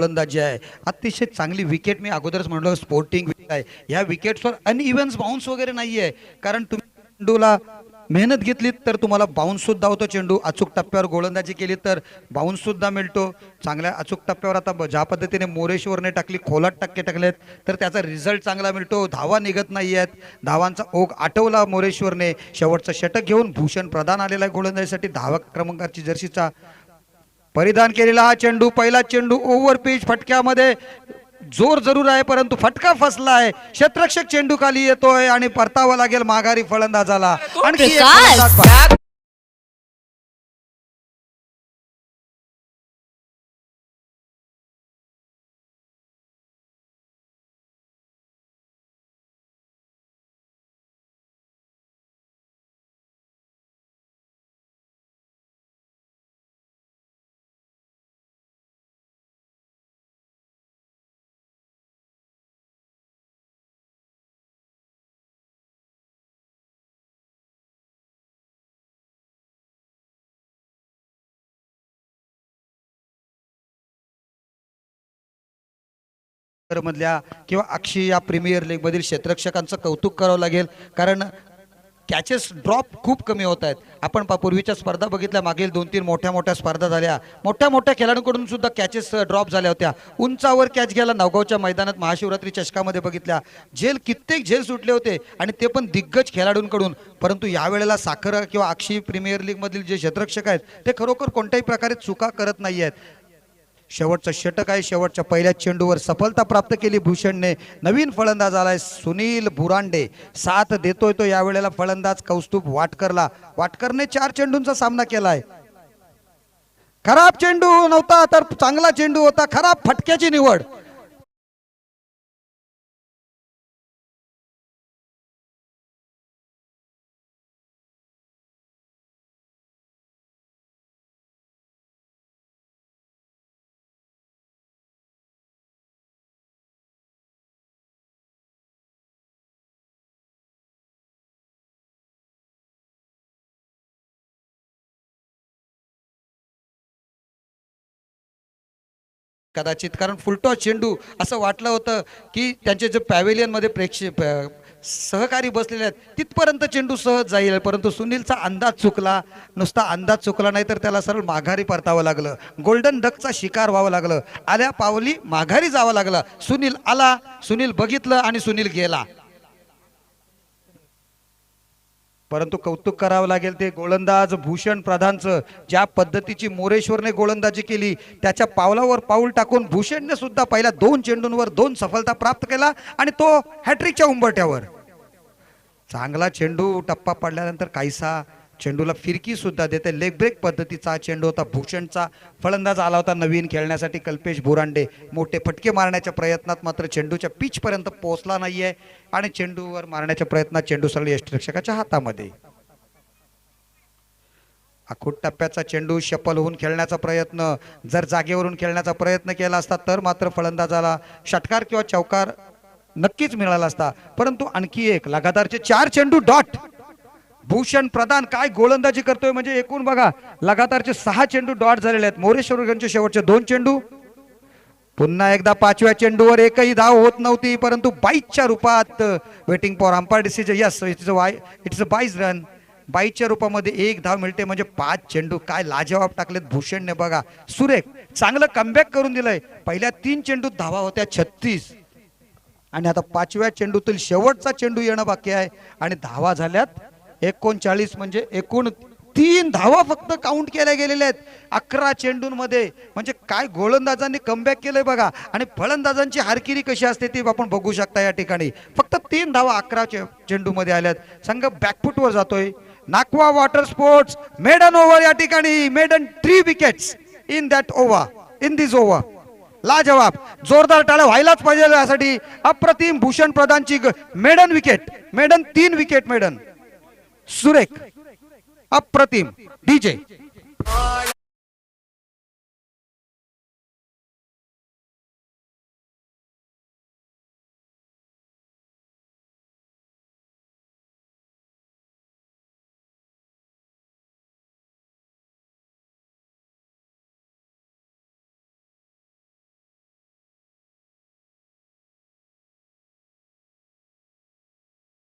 गोलंदाजी आहे, अतिशय चांगली विकेट. मी अगोदरच म्हणलो स्पोर्टिंग विकेट आहे. या विकेट्सवर अनइव्हन बाउन्स वगैरे नाहीये, कारण तुम्ही चेंडूला मेहनत घेतली तर तुम्हाला बाउन्स सुद्धा होतो. चेंडू अचूक टप्प्यावर गोलंदाजी केली तर बाउन्स सुद्धा मिळतो. चांगल्या अचूक टप्प्यावर आता ज्या पद्धतीने मोरेश्वरने टाकली, खोलात टक्के टाकलेत तर त्याचा रिझल्ट चांगला मिळतो. धावा निघत नाही आहेत, धावांचा ओघ आटवला मोरेश्वरने. शेवटचं षटक घेऊन भूषण प्रधान आलेला आहे गोलंदाजीसाठी. धावा क्रमांकाची जर्सीचा परिधान केलेला हा चेंडू, पहिला चेंडू ओव्हर पिच फटक्यामध्ये जोर जरूर आहे परंतु फटका फसला आहे. क्षेत्ररक्षक चेंडू खाली येतोय आणि परतावा लागेल माघारी फलंदाजाला. आणखी एक फलंदाज मधल्या किंवा अक्षी या प्रीमियर लीग मधील क्षेत्ररक्षकांचं कौतुक करावं लागेल, कारण कॅचेस ड्रॉप खूप कमी होत आहेत. आपण पूर्वीच्या स्पर्धा बघितल्या, मागील 2-3 मोठ्या स्पर्धा झाल्या, मोठ्या कॅचेकडून सुद्धा कॅचेस ड्रॉप झाल्या होत्या. उंचावर कॅच घ्यायला नवगावच्या मैदानात महाशिवरात्री चषकामध्ये बघितल्या, कित्येक झेल सुटले होते आणि ते पण दिग्गज खेळाडूंकडून. परंतु यावेळेला साखर किंवा अक्षी प्रीमियर लीग मधील जे क्षेत्ररक्षक आहेत ते खरोखर कोणत्याही प्रकारे चुका करत नाही आहेत. शेवटचं षटक आहे, शेवटच्या पहिल्या चेंडूवर सफलता प्राप्त केली भूषणने. नवीन फलंदाज आलाय सुनील बुरांडे, साथ देतोय तो यावेळेला फलंदाज कौस्तुभ वाटकरला. वाटकरने 4 चेंडूंचा सामना केलाय. खराब चेंडू नव्हता तर चांगला चेंडू होता, खराब फटक्याची निवड. कदाचित कारण फुलटॉस चेंडू असं वाटलं होतं की त्यांचे जे पॅव्हेलियन मध्ये प्रेक्षक सहकारी बसलेले आहेत तिथपर्यंत चेंडू सहज जाईल, परंतु सुनीलचा अंदाज चुकला. नुसता अंदाज चुकला नाही तर त्याला सरळ माघारी परतावं लागलं. गोल्डन डकचा शिकार व्हावं लागलं. आल्या पावली माघारी जावं लागलं. सुनील आला, सुनील बघितलं आणि सुनील गेला. परंतु कौतुक करावं लागेल ते गोलंदाज भूषण प्रधानचं. ज्या पद्धतीची मोरेश्वरने गोलंदाजी केली त्याच्या पावलावर पाऊल टाकून भूषणने सुद्धा पहिल्या 2 चेंडूंवर 2 सफलता प्राप्त केला आणि तो हॅट्रिकच्या उंबरठ्यावर. चांगला चेंडू टप्पा पडल्यानंतर काहीसा चेंडूला फिरकी सुद्धा देते. लेग ब्रेक पद्धतीचा चेंडू होता. भूषणचा फलंदाज आला होता नवीन खेळण्यासाठी कल्पेश बुरांडे. मोठे फटके मारण्याच्या प्रयत्नात मात्र चेंडूच्या पिच पर्यंत पोहोचला नाहीये आणि चेंडूवर मारण्याच्या प्रयत्नात चेंडू सरळ यष्टिरक्षकाच्या हातामध्ये. आखूट टप्प्याचा चेंडू शफल होऊन खेळण्याचा प्रयत्न, जर जागेवरून खेळण्याचा प्रयत्न केला असता तर मात्र फलंदाजाला षटकार किंवा चौकार नक्कीच मिळाला असता. परंतु आणखी एक लगातारचे 4 चेंडू डॉट. भूषण प्रधान काय गोलंदाजी करतोय, म्हणजे एकूण बघा लगातारचे 6 चेंडू डॉट झालेले आहेत. मोरेश्वरचे शेवटचे 2 चेंडू. पुन्हा एकदा 5व्या चेंडूवर एकही धाव होत नव्हती, परंतु 22च्या रूपात waiting for umpire decision. Yes, it's a 22 run. 22च्या रूपामध्ये 1 धाव मिळते, म्हणजे 5 चेंडू. काय लाजवाब टाकलेत भूषणने बघा. सुरेख चांगलं कमबॅक करून दिलंय. पहिल्या 3 चेंडूत धावा होत्या 36 आणि आता 5व्या चेंडूतील शेवटचा चेंडू येणं बाकी आहे आणि धावा झाल्यात 39, म्हणजे एकूण 3 धावा फक्त काउंट केल्या गेलेल्या आहेत 11 चेंडूंमध्ये. म्हणजे काय गोलंदाजांनी कमबॅक केलंय बघा. आणि फलंदाजांची हारकिरी कशी असते ती आपण बघू शकता या ठिकाणी. फक्त 3 धावा 11 चेंडूमध्ये आल्यात. संघ बॅकफुटवर जातोय. नाकवा वॉटर स्पोर्ट्स मेडन ओव्हर या ठिकाणी. Maiden 3 wickets in that over, in this over. लाजवाब, जोरदार टाळ्या व्हायलाच पाहिजे यासाठी. अप्रतिम भूषण प्रधानची maiden wicket. Maiden 3 wicket. Maiden सुरेख, अप्रतिम. डीजे